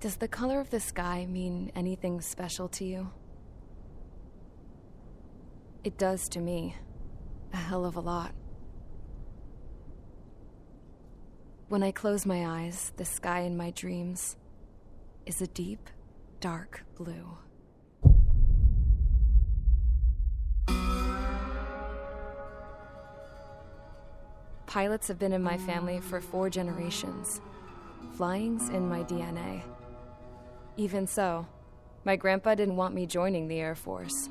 Does the color of the sky mean anything special to you? It does to me. A hell of a lot. When I close my eyes, the sky in my dreams is a deep, dark blue. Pilots have been in my family for 4 generations. Flying's in my DNA. Even so, my grandpa didn't want me joining the Air Force.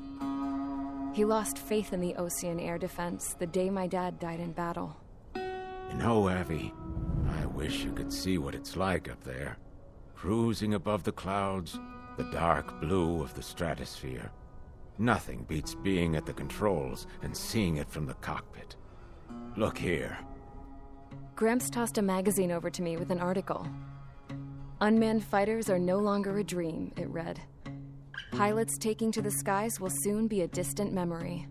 He lost faith in the ocean air defense the day my dad died in battle. You know, Abby, I wish you could see what it's like up there. Cruising above the clouds, the dark blue of the stratosphere. Nothing beats being at the controls and seeing it from the cockpit. Look here. Gramps tossed a magazine over to me with an article. Unmanned fighters are no longer a dream, it read. Pilots taking to the skies will soon be a distant memory.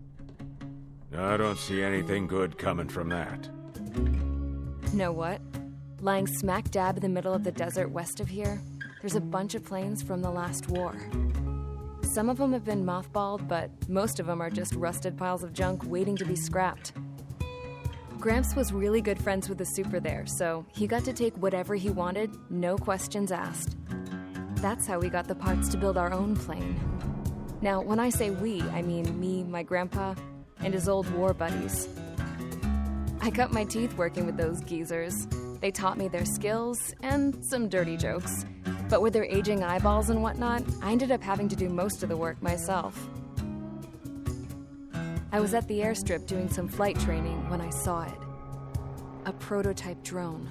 I don't see anything good coming from that. Know what? Lying smack dab in the middle of the desert west of here, there's a bunch of planes from the last war. Some of them have been mothballed, but most of them are just rusted piles of junk waiting to be scrapped. Gramps was really good friends with the super there, so he got to take whatever he wanted, no questions asked. That's how we got the parts to build our own plane. Now, when I say we, I mean me, my grandpa, and his old war buddies. I cut my teeth working with those geezers. They taught me their skills and some dirty jokes. But with their aging eyeballs and whatnot, I ended up having to do most of the work myself. I was at the airstrip doing some flight training when I saw it. A prototype drone.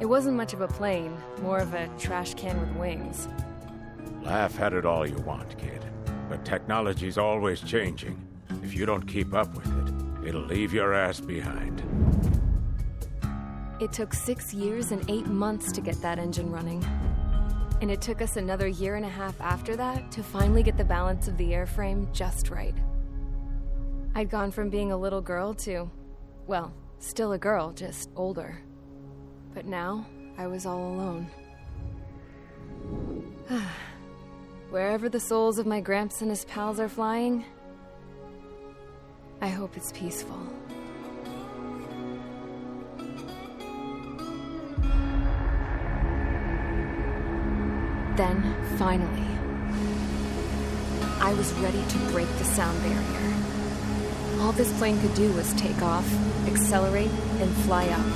It wasn't much of a plane, more of a trash can with wings. Laugh at it all you want, kid. But technology's always changing. If you don't keep up with it, it'll leave your ass behind. It took 6 years and 8 months to get that engine running. And it took us another 1.5 years after that to finally get the balance of the airframe just right. I'd gone from being a little girl to, well, still a girl, just older. But now, I was all alone. Wherever the souls of my Gramps and his pals are flying, I hope it's peaceful. Then, finally, I was ready to break the sound barrier. All this plane could do was take off, accelerate, and fly up.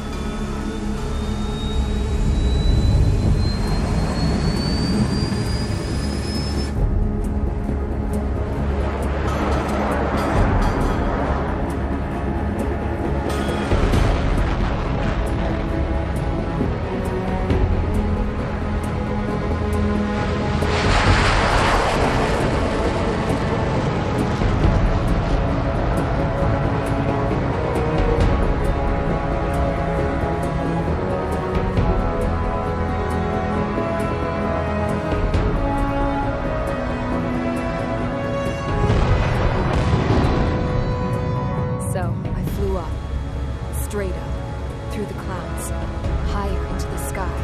Straight up, through the clouds, higher into the sky.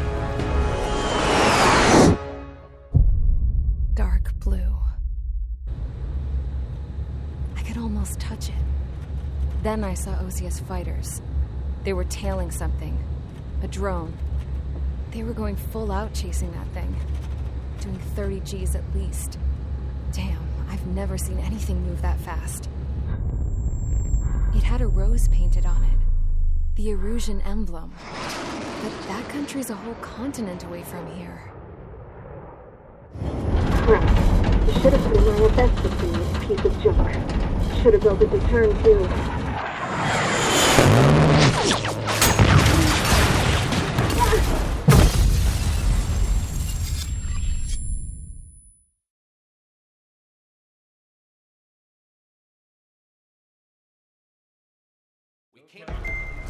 Dark blue. I could almost touch it. Then I saw Osius fighters. They were tailing something. A drone. They were going full out chasing that thing. Doing 30 Gs at least. Damn, I've never seen anything move that fast. It had a rose painted on it. The Erusian emblem. But that country's a whole continent away from here. Right. You should have been wearing a vest with this piece of junk. Should have built a return too.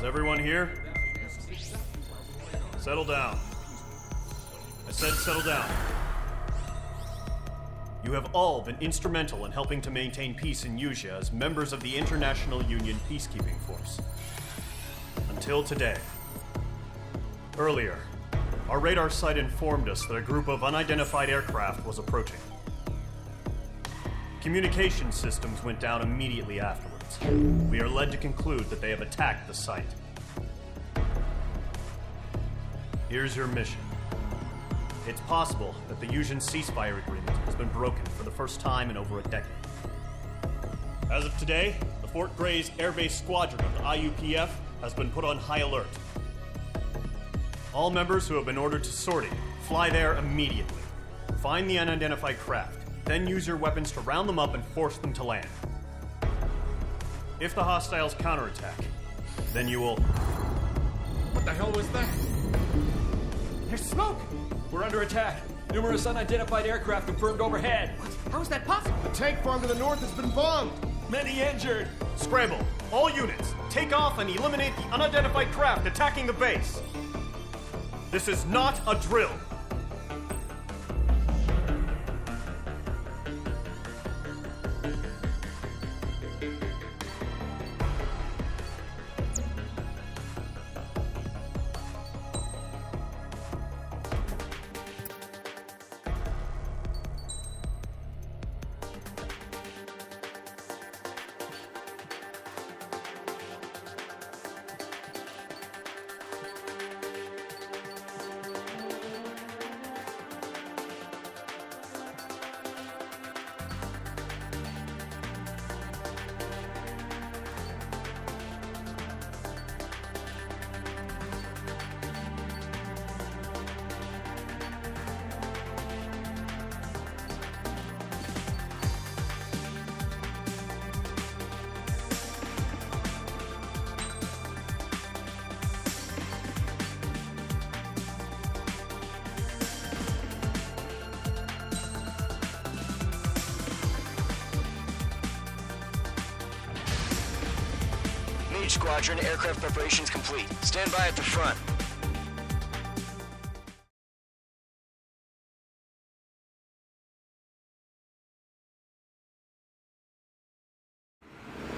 Is everyone here? Settle down. I said settle down. You have all been instrumental in helping to maintain peace in Usea as members of the International Union Peacekeeping Force. Until today. Earlier, Our radar site informed us that a group of unidentified aircraft was approaching. Communication systems went down immediately afterwards. We are led to conclude that they have attacked the site. Here's your mission. It's possible that the Yuuzhan ceasefire agreement has been broken for the first time in over a decade. As of today, the Fort Gray's Air Base Squadron of the IUPF has been put on high alert. All members who have been ordered to sortie, fly there immediately. Find the unidentified craft, then use your weapons to round them up and force them to land. If the hostiles counterattack, then you will... What the hell was that? There's smoke! We're under attack. Numerous unidentified aircraft confirmed overhead. What? How is that possible? The tank farm to the north has been bombed. Many injured. Scramble! All units, take off and eliminate the unidentified craft attacking the base. This is not a drill. Squadron, aircraft preparations complete. Stand by at the front.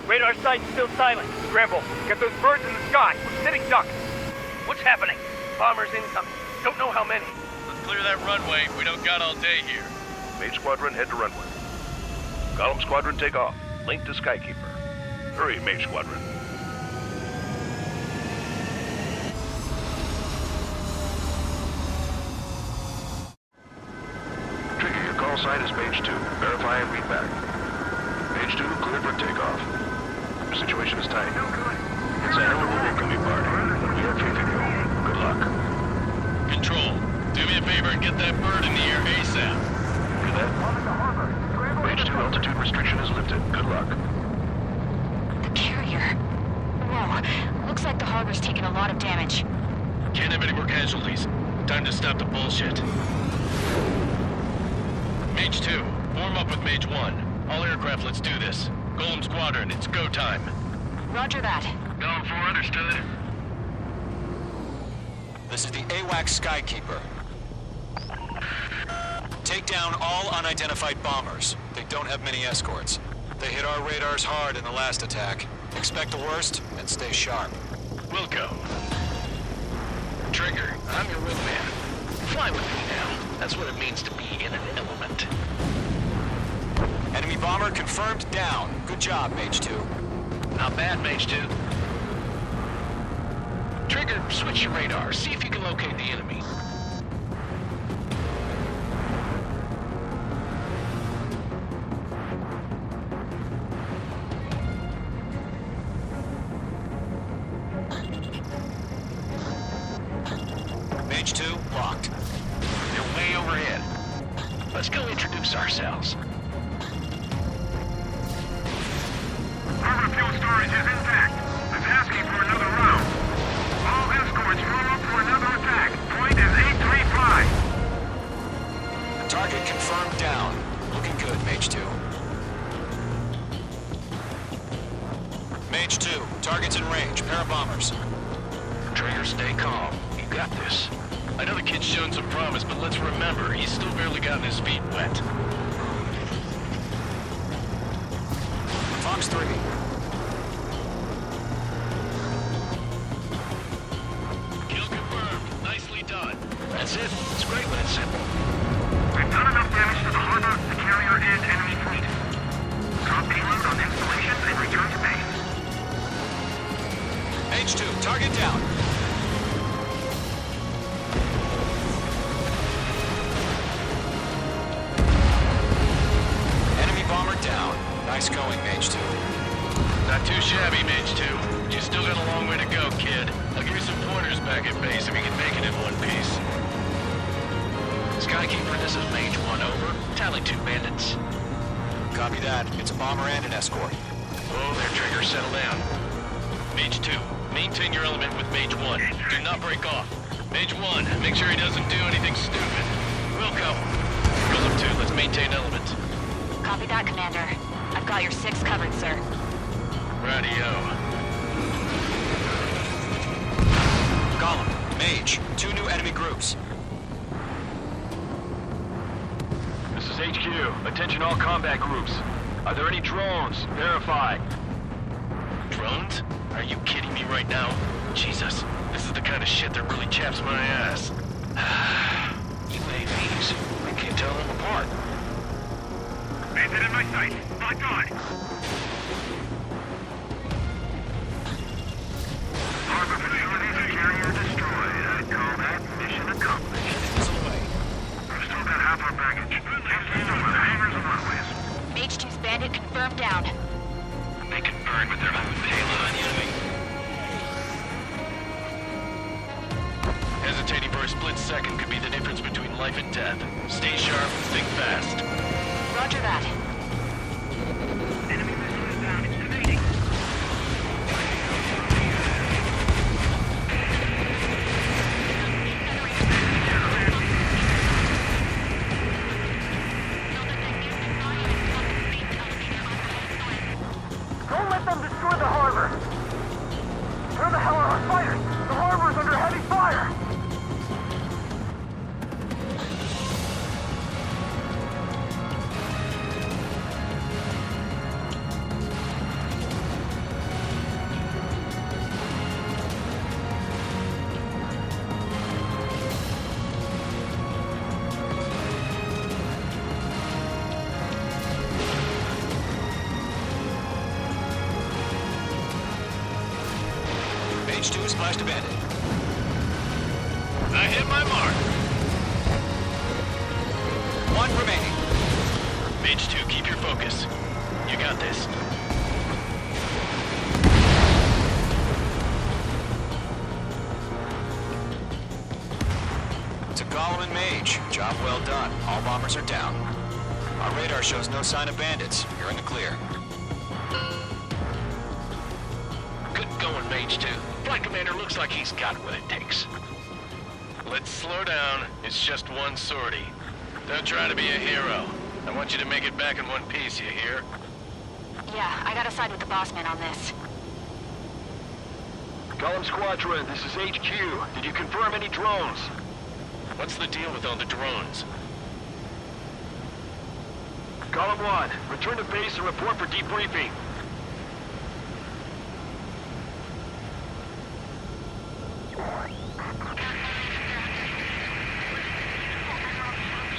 Radar site's still silent. Scramble. Get those birds in the sky. We're sitting ducks. What's happening? Bombers incoming. Don't know how many. Let's clear that runway. We don't got all day here. Mage Squadron, head to runway. Column Squadron, take off. Link to Skykeeper. Hurry, Mage Squadron. Sign is Page 2. Verify and read back. Page 2, cleared for takeoff. Your situation is tight. It's a hell of a welcome you, party, but we have faith in you. Good luck. Control, do me a favor and get that bird in the air ASAP. Hear that? Page 2, altitude restriction is lifted. Good luck. The carrier. Whoa. Looks like the harbor's taken a lot of damage. Can't have any more casualties. Time to stop the bullshit. Mage 2, form up with Mage 1. All aircraft, let's do this. Golem Squadron, it's go time. Roger that. Going for understood. This is the AWACS Skykeeper. Take down all unidentified bombers. They don't have many escorts. They hit our radars hard in the last attack. Expect the worst and stay sharp. Wilco. Trigger, I'm your wingman. Fly with me now. That's what it means to be in an element. Enemy bomber confirmed down. Good job, Mage 2. Not bad, Mage 2. Trigger, switch your radar. See if you can locate the enemy. Mage 2, locked. They're way overhead. Let's go introduce ourselves. Harbor fuel storage is intact. It's asking for another round. All escorts form up for another attack. Point is 835. Target confirmed down. Looking good, Mage 2. Mage 2, target's in range. Pair of bombers. Trigger, stay calm. You got this. I know the kid's shown some promise, but let's remember, he's still barely gotten his feet wet. Fox 3. Kill confirmed. Nicely done. That's That's it. It's great when it's simple. We've done enough damage to the harbor, the carrier, and enemy fleet. Drop payload on installations and return to base. H2, target down. Enemy bomber down. Nice going, Mage 2. Not too shabby, Mage 2. You still got a long way to go, kid. I'll give you some pointers back at base if you can make it in one piece. Skykeeper, this is Mage 1, over. Tally 2 bandits. Copy that. It's a bomber and an escort. Oh, there, Trigger, settle down. Mage 2, maintain your element with Mage 1. Do not break off. Mage 1, make sure he doesn't do anything stupid. Wilco, Golem 2, let's maintain element. Copy that, Commander. I've got your 6 covered, sir. Radio. Golem, Mage, 2 new enemy groups. This is HQ. Attention all combat groups. Are there any drones? Verify. Drones? Are you kidding me right now? Jesus, this is the kind of shit that really chaps my ass. UAVs. I can't tell them apart. Bandit in my sight. Locked on. Harbor facilities and carrier destroyed. I'd call that mission accomplished. We've still got half our baggage. Empties over the hangars and runways. Mage 2's bandit confirmed down. They confirmed with their own payload on the enemy. Hesitating for a split second could be the difference between life and death. Stay sharp, think fast. Roger that. Enemy missile is down. It's evading. Don't let them destroy the harbor! Where the hell are our fighters? The harbor is under heavy fire! Mage 2 splashed a bandit. I hit my mark. 1 remaining. Mage 2, keep your focus. You got this. It's a Golem and Mage. Job well done. All bombers are down. Our radar shows no sign of bandits. You're in the clear. Good going, Mage 2. Flight Commander looks like he's got what it takes. Let's slow down. It's just one sortie. Don't try to be a hero. I want you to make it back in one piece, you hear? Yeah, I gotta side with the boss man on this. Golem Squadron, this is HQ. Did you confirm any drones? What's the deal with all the drones? Golem 1, return to base and report for debriefing.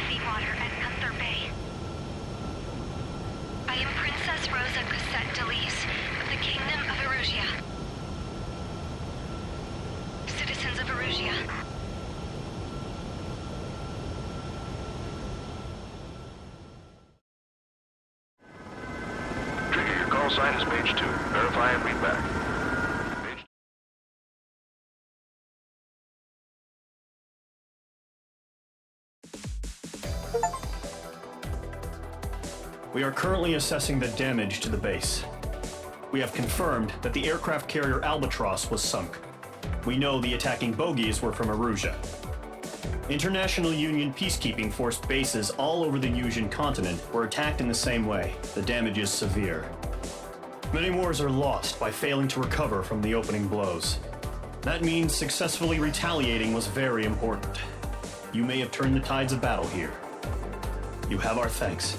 Seawater at Gunther Bay. I am Princess Rosa Cassette Delise of the Kingdom of Erusia. Citizens of Erusia. Trigger, your call sign is Mage 2. Verify and read back. Mage... We are currently assessing the damage to the base. We have confirmed that the aircraft carrier Albatross was sunk. We know the attacking bogies were from Erusia. International Union peacekeeping force bases all over the Yusian continent were attacked in the same way. The damage is severe. Many wars are lost by failing to recover from the opening blows. That means successfully retaliating was very important. You may have turned the tides of battle here. You have our thanks.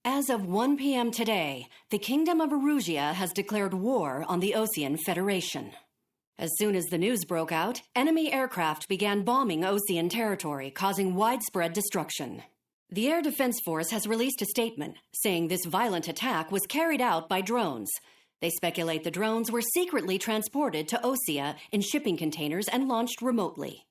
As of 1 p.m. today, the Kingdom of Erusia has declared war on the Osean Federation. As soon as the news broke out, enemy aircraft began bombing Osean territory, causing widespread destruction. The Air Defense Force has released a statement saying this violent attack was carried out by drones. They speculate the drones were secretly transported to Osea in shipping containers and launched remotely.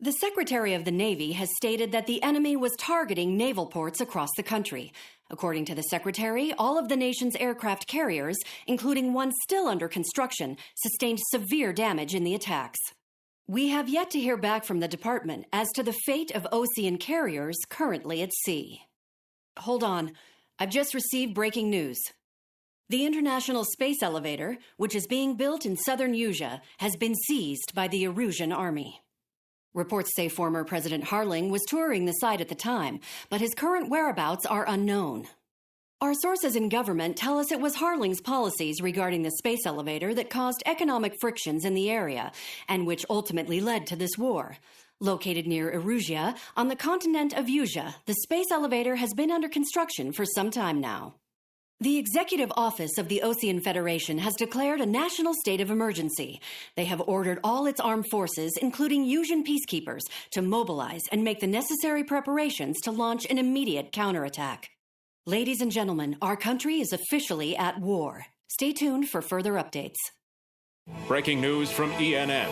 The Secretary of the Navy has stated that the enemy was targeting naval ports across the country. According to the Secretary, all of the nation's aircraft carriers, including one still under construction, sustained severe damage in the attacks. We have yet to hear back from the department as to the fate of Osean carriers currently at sea. Hold on. I've just received breaking news. The International Space Elevator, which is being built in southern Usea, has been seized by the Erusian Army. Reports say former President Harling was touring the site at the time, but his current whereabouts are unknown. Our sources in government tell us it was Harling's policies regarding the space elevator that caused economic frictions in the area, and which ultimately led to this war. Located near Erusia, on the continent of Usea, the space elevator has been under construction for some time now. The Executive Office of the Osean Federation has declared a national state of emergency. They have ordered all its armed forces, including Usian peacekeepers, to mobilize and make the necessary preparations to launch an immediate counterattack. Ladies and gentlemen, our country is officially at war. Stay tuned for further updates. Breaking news from ENN.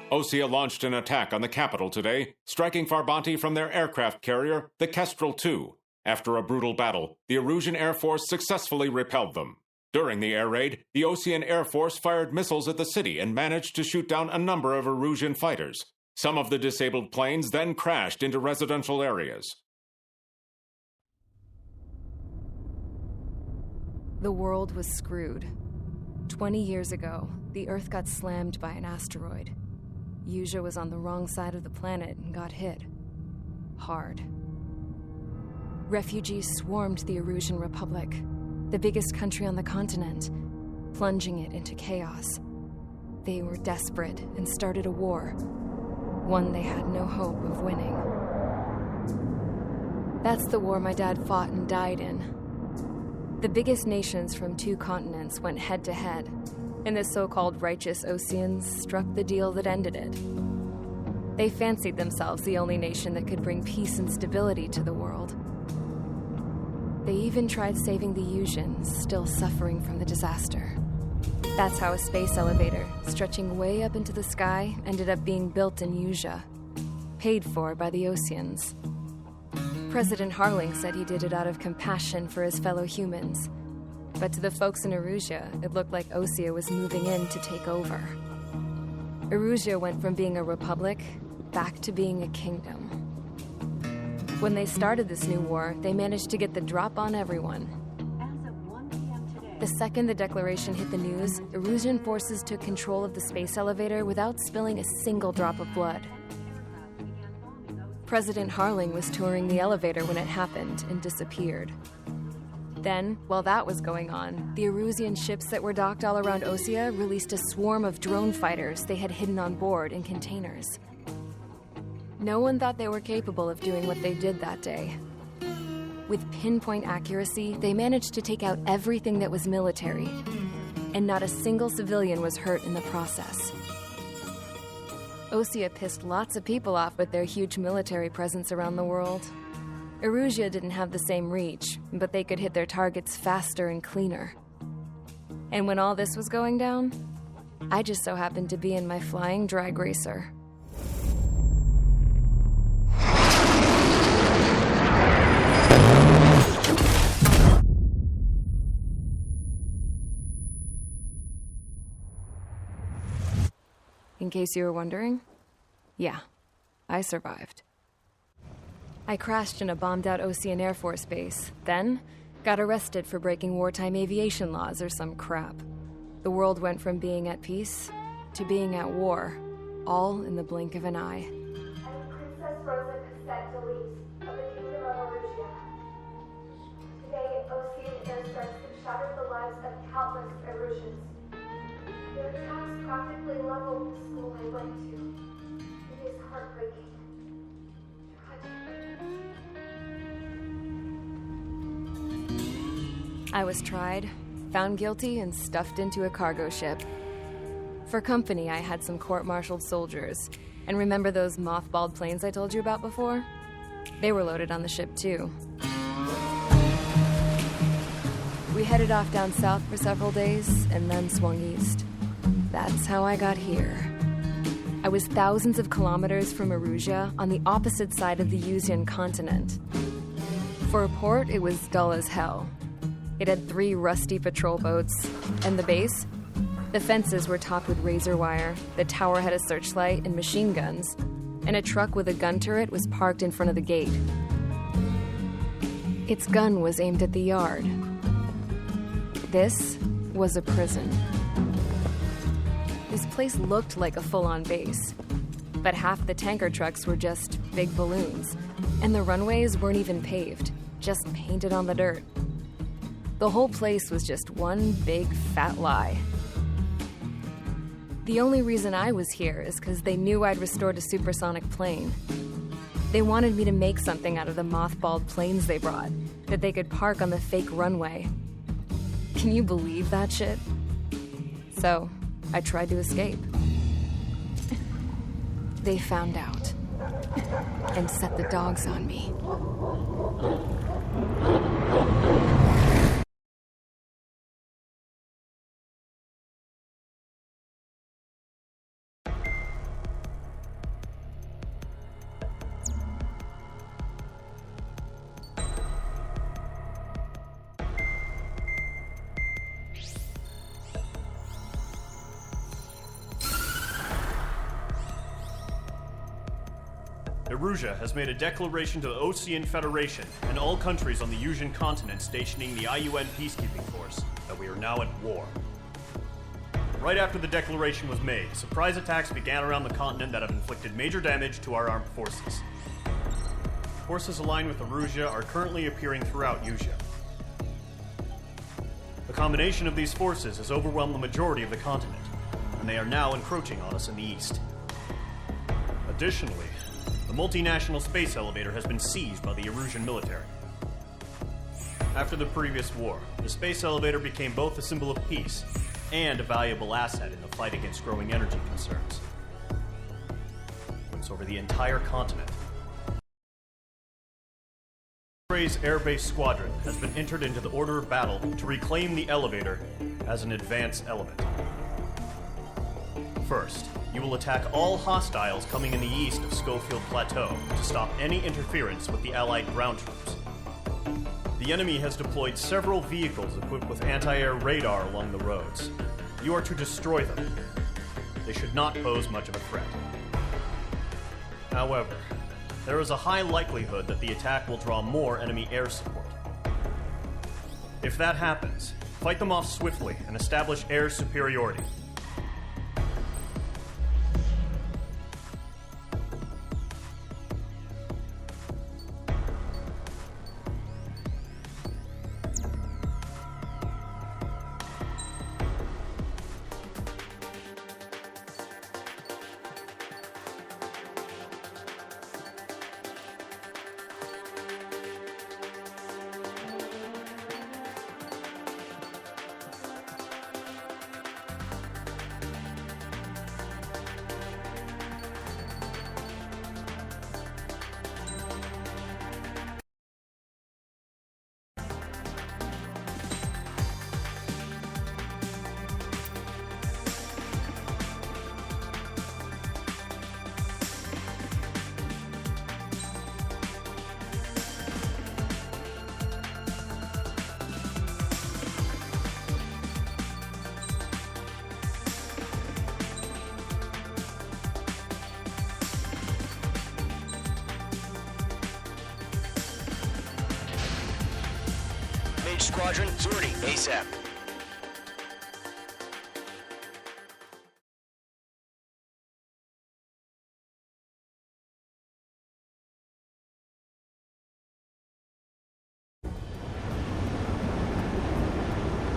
Osea launched an attack on the capital today, striking Farbanti from their aircraft carrier, the Kestrel II. After a brutal battle, the Erusian Air Force successfully repelled them. During the air raid, the Osean Air Force fired missiles at the city and managed to shoot down a number of Erusian fighters. Some of the disabled planes then crashed into residential areas. The world was screwed. 20 years ago, the Earth got slammed by an asteroid. Usea was on the wrong side of the planet and got hit. Hard. Refugees swarmed the Erusian Republic, the biggest country on the continent, plunging it into chaos. They were desperate and started a war, one they had no hope of winning. That's the war my dad fought and died in. The biggest nations from 2 continents went head-to-head, and the so-called righteous Oseans struck the deal that ended it. They fancied themselves the only nation that could bring peace and stability to the world. They even tried saving the Usians, still suffering from the disaster. That's how a space elevator, stretching way up into the sky, ended up being built in Usea, paid for by the Oseans. President Harling said he did it out of compassion for his fellow humans. But to the folks in Erusia, it looked like Osea was moving in to take over. Erusia went from being a republic back to being a kingdom. When they started this new war, they managed to get the drop on everyone. The second the declaration hit the news, Erusian forces took control of the space elevator without spilling a single drop of blood. President Harling was touring the elevator when it happened and disappeared. Then, while that was going on, the Erusian ships that were docked all around Osea released a swarm of drone fighters they had hidden on board in containers. No one thought they were capable of doing what they did that day. With pinpoint accuracy, they managed to take out everything that was military, and not a single civilian was hurt in the process. Osea pissed lots of people off with their huge military presence around the world. Erusia didn't have the same reach, but they could hit their targets faster and cleaner. And when all this was going down, I just so happened to be in my flying drag racer. In case you were wondering, yeah, I survived. I crashed in a bombed-out Osean Air Force base, then got arrested for breaking wartime aviation laws or some crap. The world went from being at peace to being at war, all in the blink of an eye. Princess Rosa Cassette Delete of the Kingdom of Erusia. Today, Osean airstrikes have shattered the lives of countless Erusians. Their attacks practically leveled the school I went to. It is heartbreaking. I was tried, found guilty, and stuffed into a cargo ship. For company, I had some court-martialed soldiers. And remember those mothballed planes I told you about before? They were loaded on the ship, too. We headed off down south for several days, and then swung east. That's how I got here. I was thousands of kilometers from Erusia, on the opposite side of the Yuzian continent. For a port, it was dull as hell. It had 3 rusty patrol boats, and the base? The fences were topped with razor wire, the tower had a searchlight and machine guns, and a truck with a gun turret was parked in front of the gate. Its gun was aimed at the yard. This was a prison. This place looked like a full-on base, but half the tanker trucks were just big balloons, and the runways weren't even paved, just painted on the dirt. The whole place was just one big fat lie. The only reason I was here is because they knew I'd restored a supersonic plane. They wanted me to make something out of the mothballed planes they brought, that they could park on the fake runway. Can you believe that shit? So, I tried to escape. They found out, and set the dogs on me. Erusia has made a declaration to the Ocean Federation and all countries on the Yuzian continent stationing the IUN peacekeeping force that we are now at war. Right after the declaration was made, surprise attacks began around the continent that have inflicted major damage to our armed forces. Forces aligned with Erusia are currently appearing throughout Yusia. The combination of these forces has overwhelmed the majority of the continent, and they are now encroaching on us in the east. Additionally, the multinational space elevator has been seized by the Erusian military. After the previous war, the space elevator became both a symbol of peace and a valuable asset in the fight against growing energy concerns. It's over the entire continent. Gray's Air Base Squadron has been entered into the order of battle to reclaim the elevator as an advance element. First, you will attack all hostiles coming in the east of Schofield Plateau to stop any interference with the Allied ground troops. The enemy has deployed several vehicles equipped with anti-air radar along the roads. You are to destroy them. They should not pose much of a threat. However, there is a high likelihood that the attack will draw more enemy air support. If that happens, fight them off swiftly and establish air superiority. Squadron, sortie ASAP.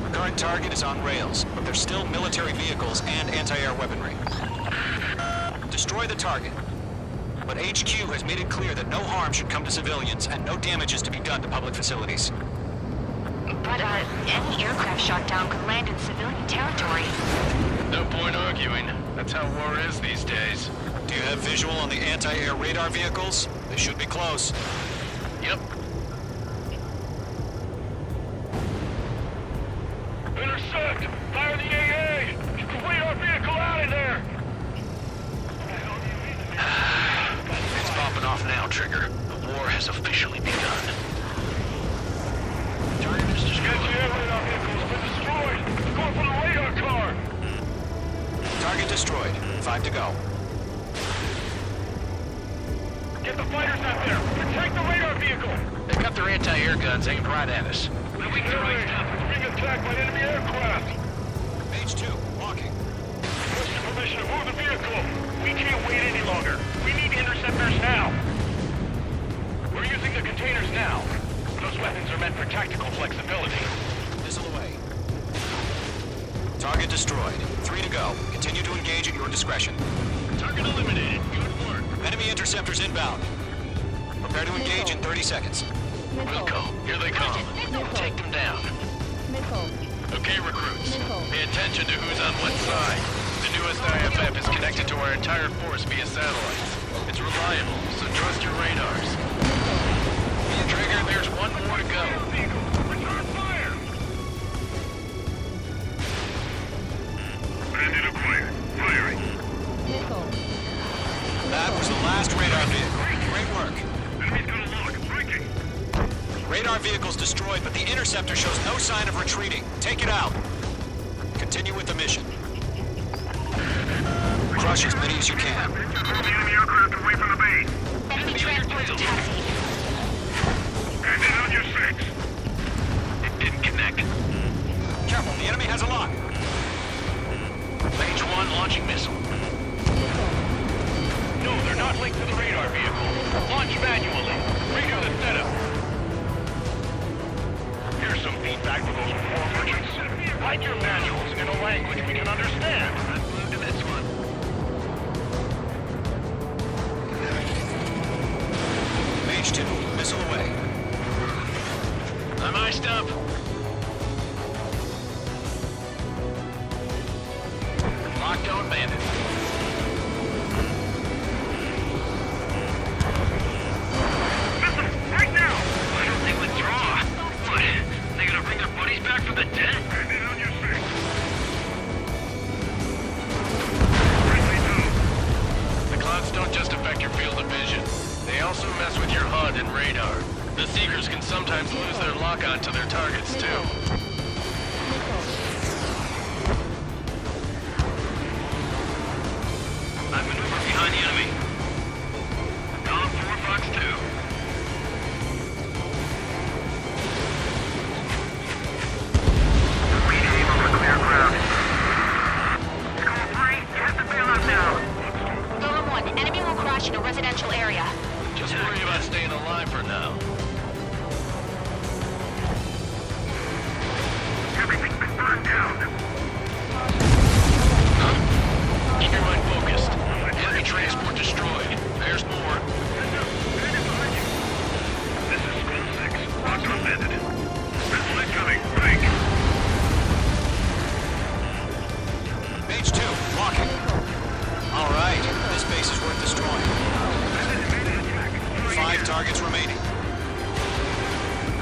Our current target is on rails, but there's still military vehicles and anti-air weaponry. Destroy the target. But HQ has made it clear that no harm should come to civilians and no damage is to be done to public facilities. But, any aircraft shot down could land in civilian territory. No point arguing. That's how war is these days. Do you have visual on the anti-air radar vehicles? They should be close. Yep. Intercept! Fire the AA! Complete our vehicle out of there! It's popping off now, Trigger. The war has officially begun. Target is destroyed. Anti-air radar vehicle has been destroyed! Going for the radar car! Target destroyed. 5 to go. Get the fighters out there! Protect the radar vehicle! They've got their anti-air guns aimed right at us. Then we can right now. It's being attacked by enemy aircraft! Page 2, walking. Requesting permission to move the vehicle! We can't wait any longer! We need interceptors now! We're using the containers now. Those weapons are meant for tactical flexibility. Missile away. Target destroyed. 3 to go. Continue to engage at your discretion. Target eliminated. Good work. Enemy interceptors inbound. Prepare to engage in 30 seconds. Wilco, here they come. Take them down. Okay, recruits. Pay attention to who's on what side. The newest IFF is connected to our entire force via satellites. It's reliable, so trust your radars. Trigger, there's one more to go. Return fire! Bandit acquired. Firing. That was the last radar vehicle. Great work. Enemy's gonna lock. Breaking. Radar vehicle's destroyed, but the interceptor shows no sign of retreating. Take it out. Continue with the mission. Crush as many as you can. Move the enemy aircraft away from the base. Enemy transports taxi. Bandit on your 6. It didn't connect. Careful, the enemy has a lock. Page 1 launching missile. No, they're not linked to the radar vehicle. Launch manually. Redo the setup. Here's some feedback for those war merchants. Write your manuals in a language we can understand. Let's move to this one. Page 2, missile away. I'm iced up. Locked on bandit. Right now! Why don't they withdraw? What? They gonna bring their buddies back from the dead? Bandit on your 6. The clouds don't just affect your field of vision. They also mess with your HUD and radar. The Seekers can sometimes lose their lock-on to their targets, too. I maneuver behind the enemy. Dom 4 Fox 2. Aim on the clear ground. Score 3, get the bailout now. Golem 1, enemy will crash in a residential area. Just worry about staying alive for now. Everything's been burned down. Huh? Keep your mind focused. Enemy transport destroyed. There's more. Bandit behind you. This is Skull 6. Locked on bandit. Missile incoming. Break. Page 2, walking. All right, this base is worth destroying. 5 targets remaining.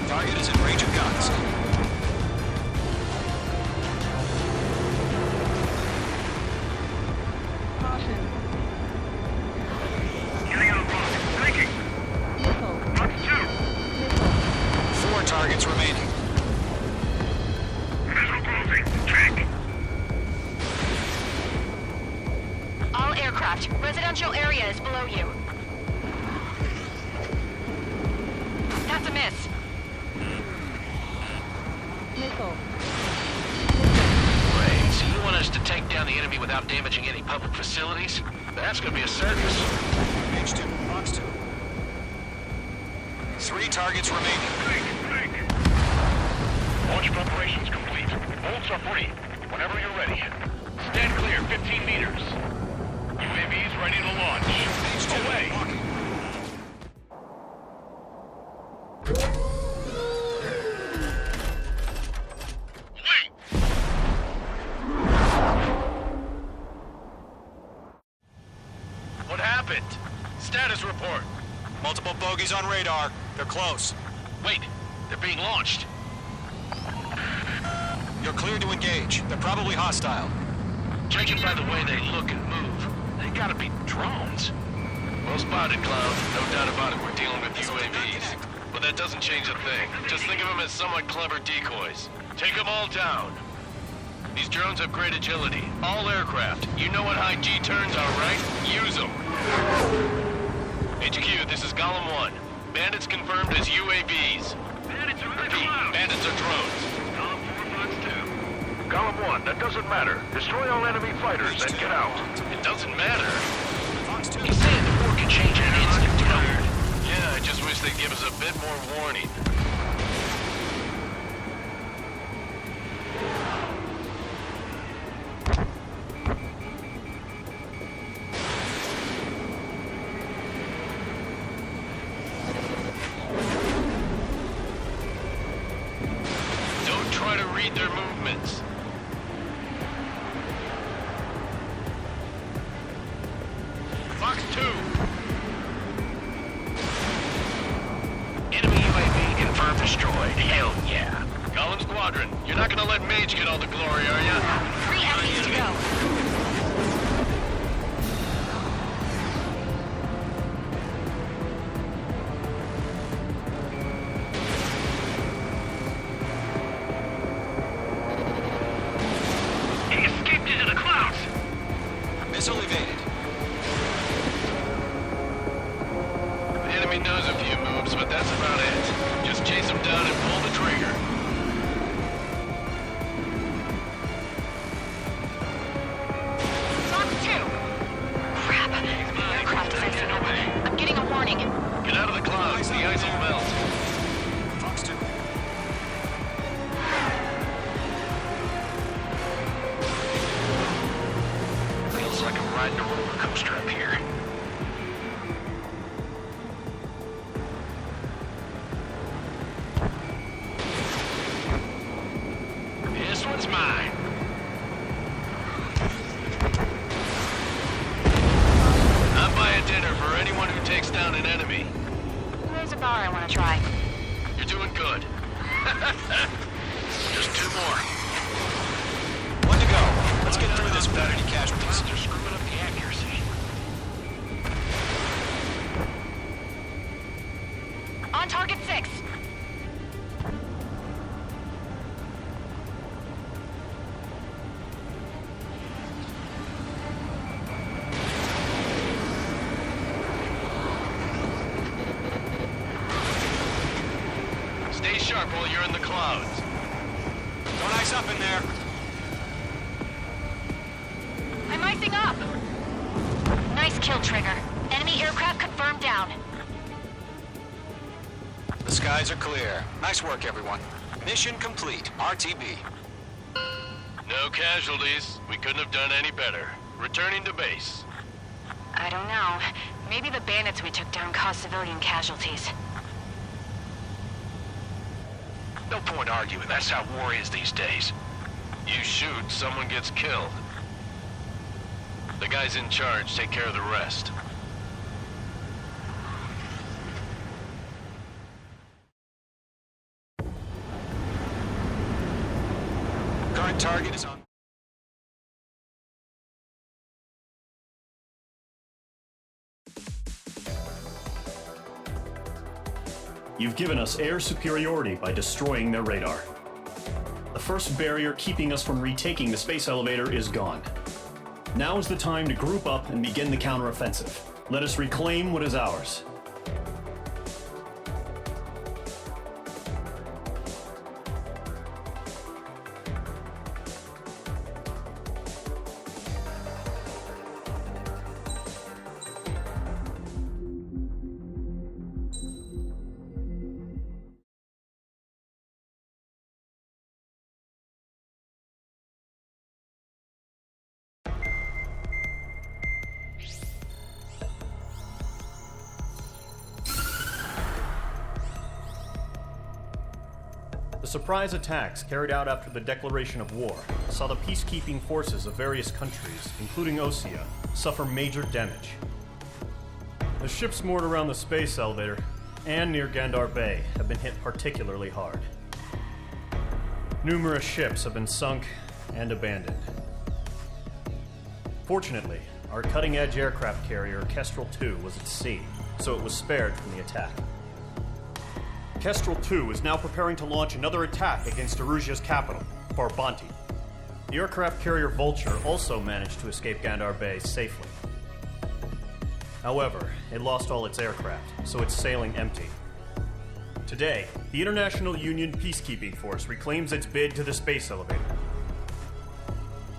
Target is in range of guns. Getting out of block. Breaking. Box 2. 4 targets remaining. Missile closing. Check. All aircraft, residential area is below you. That's a miss. Wait, so you want us to take down the enemy without damaging any public facilities? That's gonna be a circus. Page 2, box 2. 3 targets remaining. Launch preparations complete. Bolts are free. Whenever you're ready. Stand clear, 15 meters. UAVs ready to launch. Page 2, Away. walking. Multiple bogies on radar. They're close. Wait, they're being launched. You're cleared to engage. They're probably hostile. Judging by the way they look and move, they gotta be drones. Well spotted, Cloud. No doubt about it, we're dealing with UAVs. But that doesn't change a thing. Just think of them as somewhat clever decoys. Take them all down. These drones have great agility. All aircraft. You know what high G turns are, right? Use them. HQ, this is Golem 1. Bandits confirmed as UAVs. Bandits are in the Repeat, clouds. bandits are drones. Golem 4, Fox 2. Golem 1, that doesn't matter. Destroy all enemy fighters and get out. It doesn't matter. He's saying the war can change in an instant, you know? Yeah, I just wish they'd give us a bit more warning. Don't try to read their movements. Fox 2. Enemy UAV confirmed destroyed. Hell yeah. Golem Squadron, you're not gonna let Mage get all the glory, are ya? 3 enemies to go. He escaped into the clouds. Missile evaded. The enemy knows a few moves, but that's about it. Just chase them down and pull the trigger. Fox 2. Crap. The aircraft is facing up. I'm getting a warning. Get out of the clouds, the ice will melt. Fox 2. Feels like I'm riding a roller coaster up here. This one's mine. I'll buy a dinner for anyone who takes down an enemy. There's a bar I want to try. You're doing good. Just 2 more. One to go. Let's get through this without any casualties. They're screwing up the accuracy. On target 6. Stay sharp while you're in the clouds. Don't ice up in there. I'm icing up. Nice kill, Trigger. Enemy aircraft confirmed down. The skies are clear. Nice work, everyone. Mission complete. RTB. No casualties. We couldn't have done any better. Returning to base. I don't know. Maybe the bandits we took down caused civilian casualties. No point arguing. That's how war is these days. You shoot, someone gets killed. The guys in charge take care of the rest. Current target is on. You've given us air superiority by destroying their radar. The first barrier keeping us from retaking the space elevator is gone. Now is the time to group up and begin the counteroffensive. Let us reclaim what is ours. The surprise attacks carried out after the declaration of war saw the peacekeeping forces of various countries, including Osea, suffer major damage. The ships moored around the space elevator and near Gandar Bay have been hit particularly hard. Numerous ships have been sunk and abandoned. Fortunately, our cutting-edge aircraft carrier, Kestrel 2, was at sea, so it was spared from the attack. Kestrel 2 is now preparing to launch another attack against Erusia's capital, Farbanti. The aircraft carrier Vulture also managed to escape Gandar Bay safely. However, it lost all its aircraft, so it's sailing empty. Today, the International Union Peacekeeping Force reclaims its bid to the space elevator.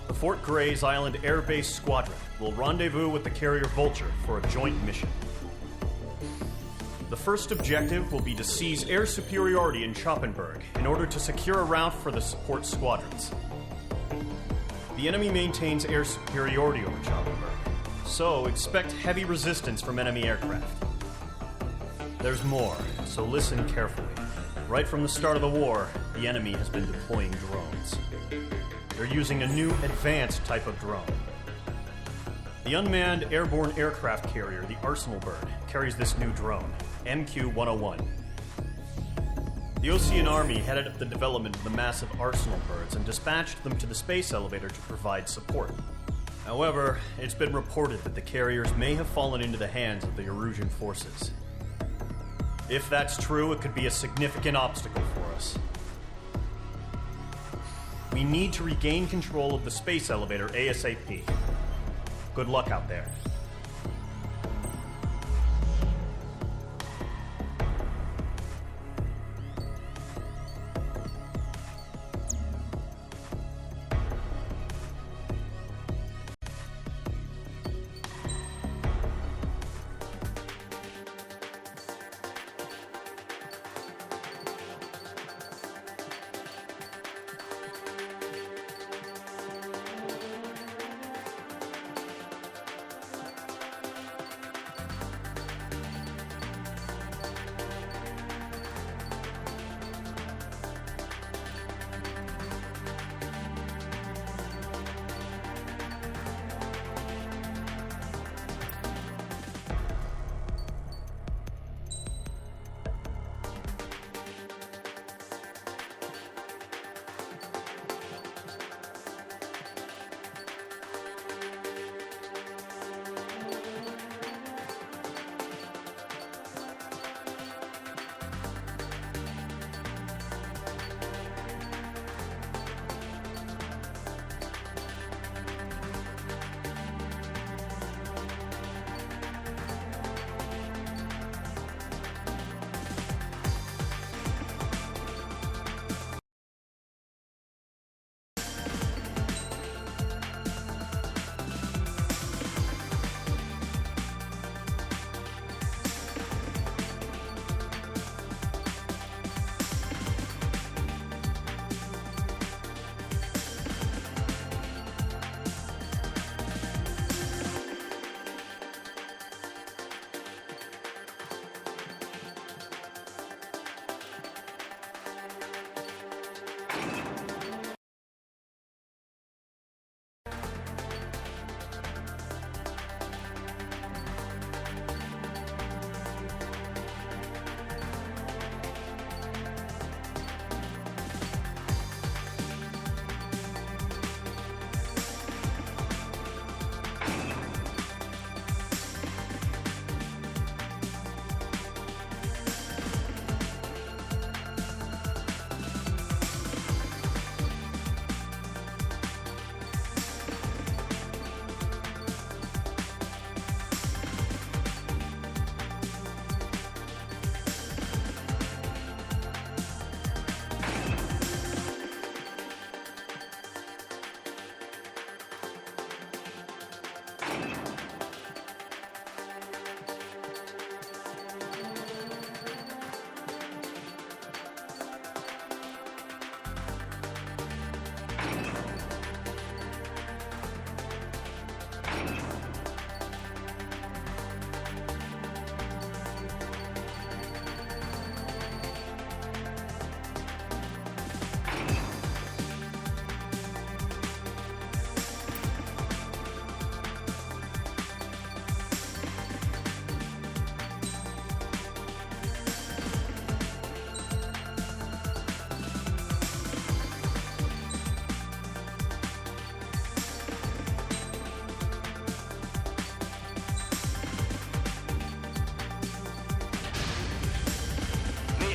The Fort Grays Island Air Base Squadron will rendezvous with the carrier Vulture for a joint mission. The first objective will be to seize air superiority in Schoppenberg in order to secure a route for the support squadrons. The enemy maintains air superiority over Schoppenberg, so expect heavy resistance from enemy aircraft. There's more, so listen carefully. Right from the start of the war, the enemy has been deploying drones. They're using a new advanced type of drone. The unmanned airborne aircraft carrier, the Arsenal Bird, carries this new drone, MQ-101. The Osean Army headed up the development of the massive Arsenal Birds and dispatched them to the space elevator to provide support. However, it's been reported that the carriers may have fallen into the hands of the Erusian forces. If that's true, it could be a significant obstacle for us. We need to regain control of the space elevator ASAP. Good luck out there.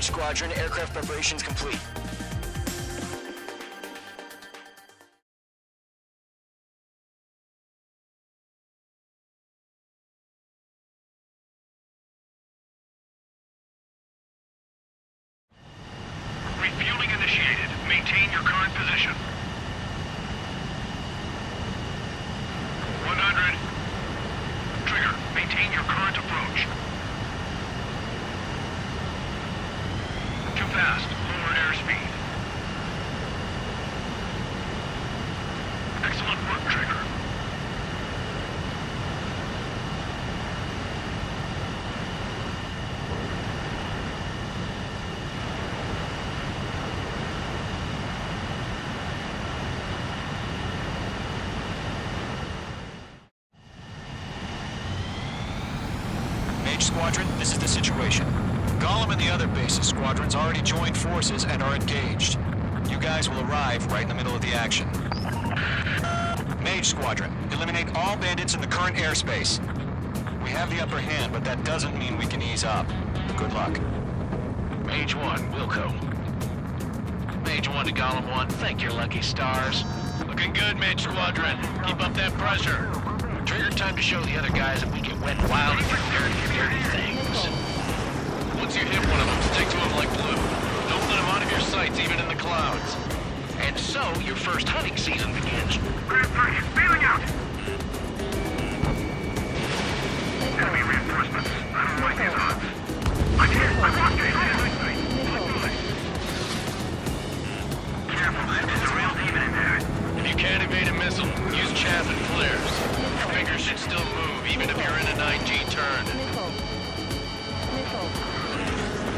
Mage Squadron, aircraft preparations complete. Refueling initiated. Maintain your current position. 100. Trigger, maintain your current approach. Too fast. Lower airspeed. Excellent work, Trigger. Mage Squadron, this is the situation. Gollum and the other bases squadrons already joined forces and are engaged. You guys will arrive right in the middle of the action. Mage Squadron, eliminate all bandits in the current airspace. We have the upper hand, but that doesn't mean we can ease up. Good luck. Mage 1, Wilco. Mage 1 to Gollum 1, thank your lucky stars. Looking good, Mage Squadron. Keep up that pressure. Trigger, time to show the other guys that we can wet and wild and do dirty things. Once you hit one of them, stick to them like glue. Don't let them out of your sights, even in the clouds. And so, your first hunting season begins. Grand 3, bailing out! Enemy reinforcements. I don't like these odds. I'm here. I lost it. Careful, there's a real demon in there. If you can't evade a missile, use chaff and flares. Your fingers should still move, even if you're in a 9G turn.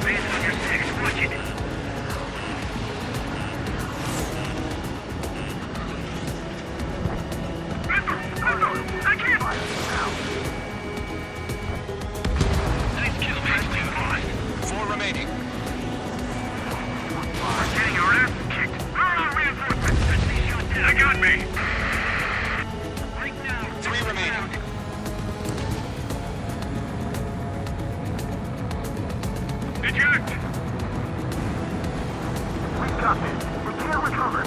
Base on your 6, watch it. I can't. Nice kill, Mage 2 boss. 4 remaining. We're getting our ass kicked. Throw out reinforcements. Let's see you dead. I got me. Right now. 3 remaining. Eject! We got this. We can't recover.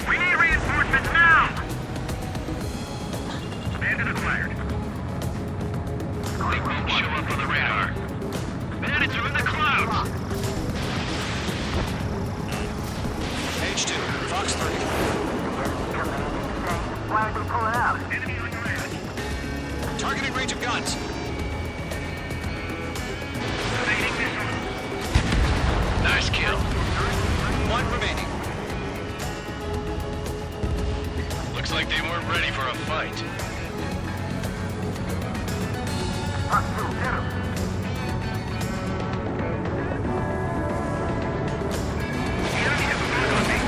We need reinforcements now! Bandit acquired. They won't show up on the radar. Bandits are in the clouds! Mage 2, Fox 3. Why are they pulling out? Enemy on your edge. Targeting range of guns. Evading missile. Nice kill. 1 remaining. Looks like they weren't ready for a fight. Hostile, hit him. The enemy has a lock on me.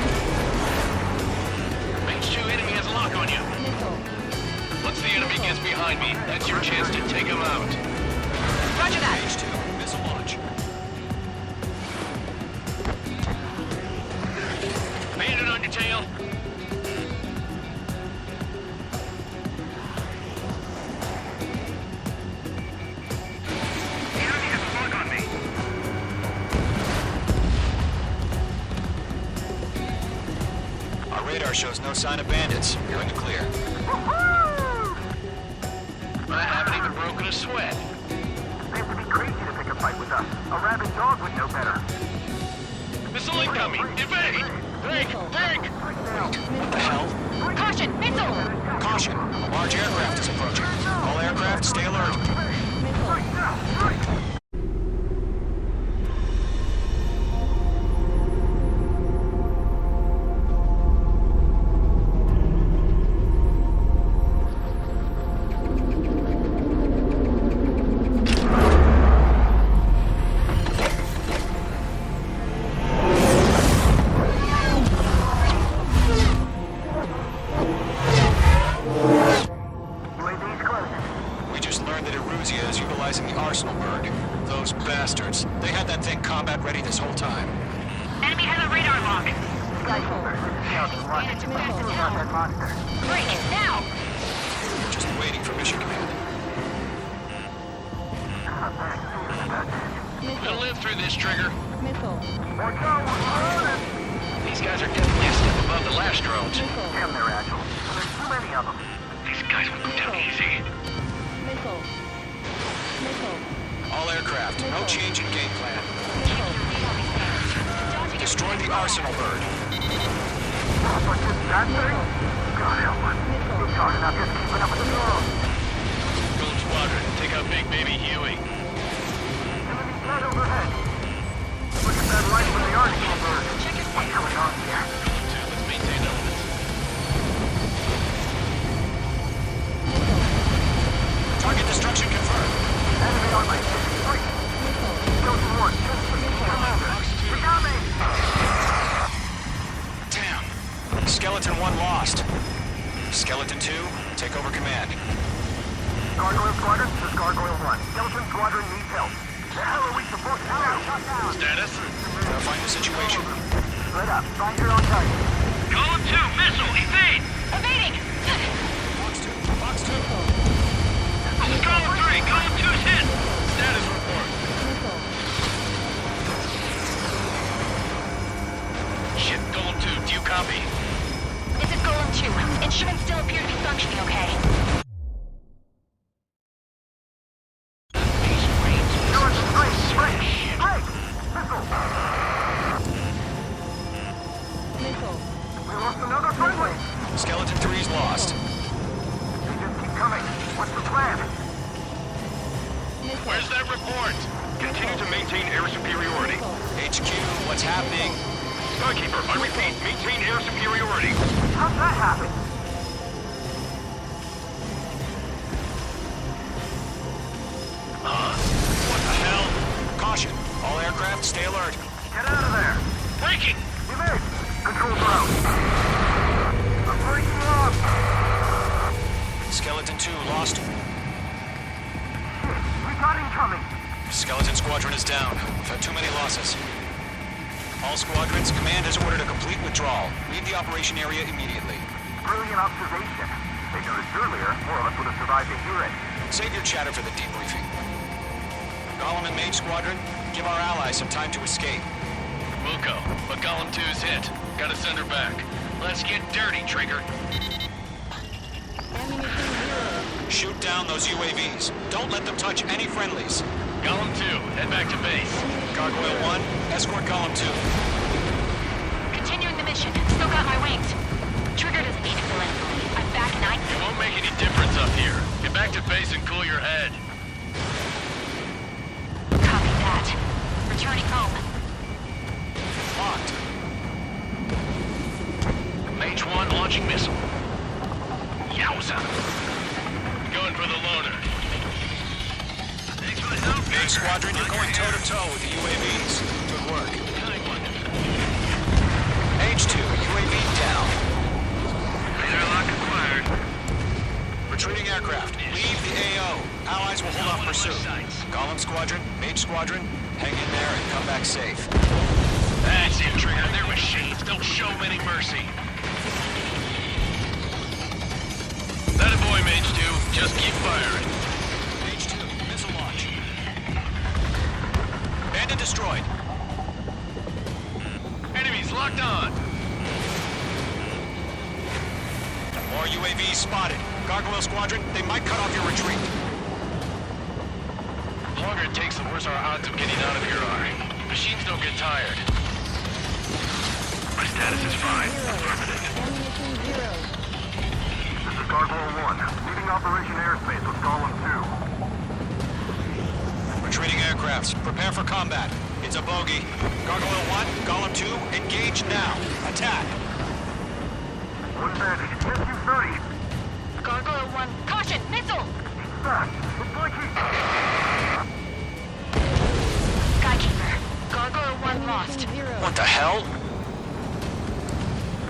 Mage 2 enemy has a lock on you. Once the enemy gets behind me, that's your chance to take him out. Roger that. Mage 2, missile launch. Bandit on your tail. The enemy has a lock on me. Our radar shows no sign of bandits. You're in the clear. I haven't even broken a sweat. They have to be crazy to pick a fight with us. A rabid dog would know better. Missile incoming! Evade! Break! Break! What the hell? Caution! Missile! Caution! A large aircraft is approaching. All aircraft, stay alert. We'll live through this, Trigger. Missile. Watch out, we're loaded! These guys are definitely a step above the last drones. Damn, they're agile. There's too many of them. These guys will go down easy. Missile. Missile. All aircraft, no change in game plan. Missile. Destroy the arsenal bird. What's this, that thing? God help us. It's hard enough just keeping up with the drone. Gold Squadron, take out Big Baby Huey. Enemy threat overhead. Look at that light from the arsenal bird. What's going on here? Let's maintain elements. Target destruction confirmed. Enemy on my 63. Chosen one, just for me. We got me! Damn. Skeleton 1 lost. Skeleton 2, take over command. Gargoyle Squadron, this is Gargoyle 1. Skeleton Squadron needs help. The hell are we supposed to do? Status? Verifying the situation. Split up. Find your own target. Column 2, missile, evade! Evading! Box 2. This is Column 3, Column 2's hit! Status report. Shit, Golem 2, do you copy? This is Golem 2. Instruments still appear to be functioning okay. Missile. We lost another friendly. Skeleton 3's lost. They just keep coming. What's the plan? Where's that report? Continue to maintain air superiority. HQ, what's happening? Skykeeper, I repeat, maintain air superiority. How'd that happen? What the hell? Caution. All aircraft, stay alert. Get out of there. Breaking! Evade. Control ground. I'm breaking off. Skeleton 2 lost. We got incoming. Skeleton Squadron is down. We've had too many losses. All squadrons, command has ordered a complete withdrawal. Leave the operation area immediately. Brilliant observation. They noticed earlier, more of us would have survived to hear it. Save your chatter for the debriefing. Golem and Mage Squadron, give our allies some time to escape. We'll go, but Golem 2's hit. Gotta send her back. Let's get dirty, Trigger. Ammunition 0. Shoot down those UAVs. Don't let them touch any friendlies. Golem 2, head back to base. Gargoyle 1, escort Golem 2. Continuing the mission. Still got my wings. Trigger doesn't need to fill in for me. I'm back and It won't make any difference up here. Get back to base and cool your head. Copy that. Returning home. Locked. Mage 1 launching missile. Yowza. Going for the loader. Thanks for the help, Mage Squadron, you're going toe-to-toe with the UAVs. Good work. H2, UAV down. Radar lock acquired. Retreating aircraft. Leave the AO. Allies will hold off pursuit. Golem Squadron, Mage Squadron, hang in there and come back safe. That's it, Trigger. They're machines. Don't show them any mercy. That a boy, Mage 2. Just keep firing. Mage 2, missile launch. Bandit destroyed. Enemies locked on. More UAVs spotted. Gargoyle Squadron, they might cut off your retreat. The longer it takes, the worse our odds of getting out of here are. Machines don't get tired. My status is fine. Affirmative. Ammunition 0. This is Gargoyle 1, leaving Operation Airspace with Golem 2. Retreating aircrafts, prepare for combat. It's a bogey. Gargoyle 1, Golem 2, engage now. Attack. One bandit, SU-30. Gargoyle 1, caution! Missile! He's back. It's like he... Skykeeper. Gargoyle 1 lost. Ammunition 0. What the hell?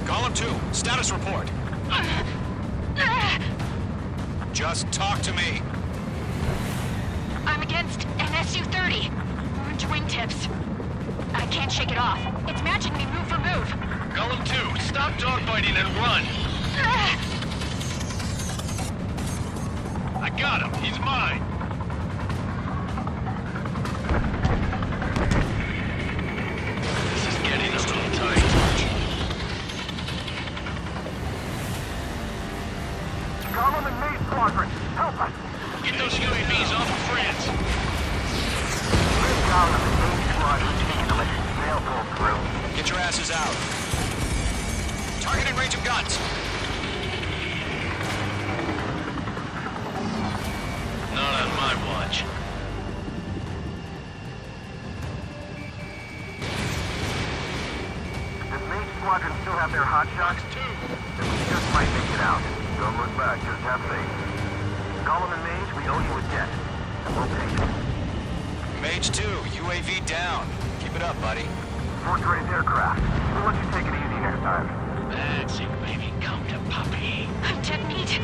Golem 2, status report. Just talk to me. I'm against an SU-30. Orange wingtips. I can't shake it off. It's matching me move for move. Golem 2, stop dogfighting and run. I got him. He's mine. Gollum and Mage Squadron taking to let snail pull through. Get your asses out. Target in range of guns. Not on my watch. Does Mage Squadron still have their hot shots? We just might make it out. Don't look back, just have faith. Gollum and Mage, we owe you a debt. And we'll pay it. Mage 2, UAV down. Keep it up, buddy. Fourth-grade aircraft. We'll let you take it easy next time. That's it, baby. Come to Puppy. I'm dead meat.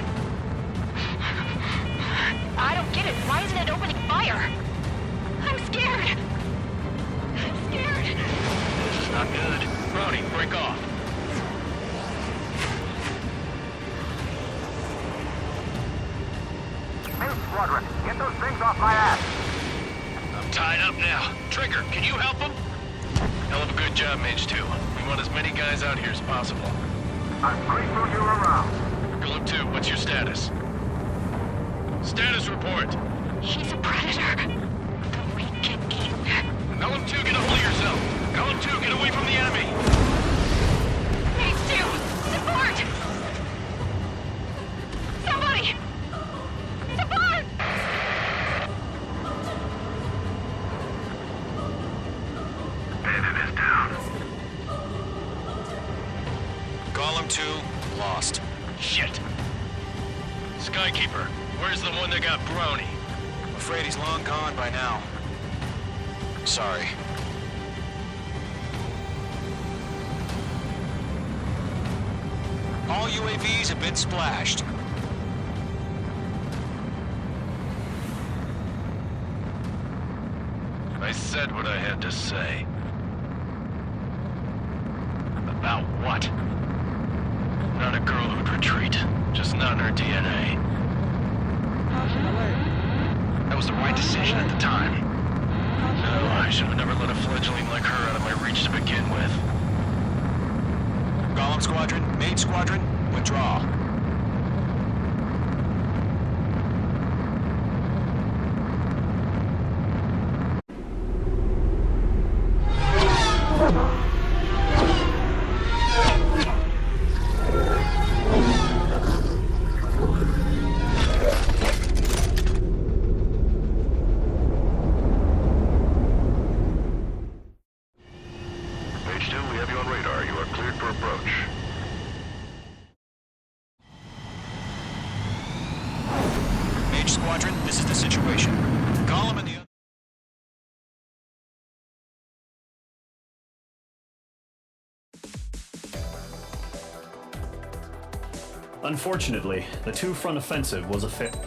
I don't get it. Why isn't it opening fire? I'm scared. I'm scared. This is not good. Brody, break off. Mage Squadron, get those things off my ass. I'm tied up now. Trigger, can you help him? Hell of a good job, Mage 2. We want as many guys out here as possible. I'm grateful you're around. Golem 2, what's your status? Status report. He's a predator. We can eat. Golem 2, get a hold of yourself. Golem 2, get away from the enemy. Mage 2, support! Somebody! Support! Bandit is down. Golem 2, lost. Shit. Skykeeper, where's the one that got Brony? I'm afraid he's long gone by now. Sorry. All UAVs have been splashed. I said what I had to say. About what? Not a girl who'd retreat. Just not in her DNA. That was the right decision at the time. No, I should have never let a fledgling like her out of my reach to begin with. Golem Squadron, Mage Squadron, withdraw. Mage 2, we have you on radar. You are cleared for approach. Mage Squadron, this is the situation. Golem and the... Unfortunately, the two-front offensive was a failure.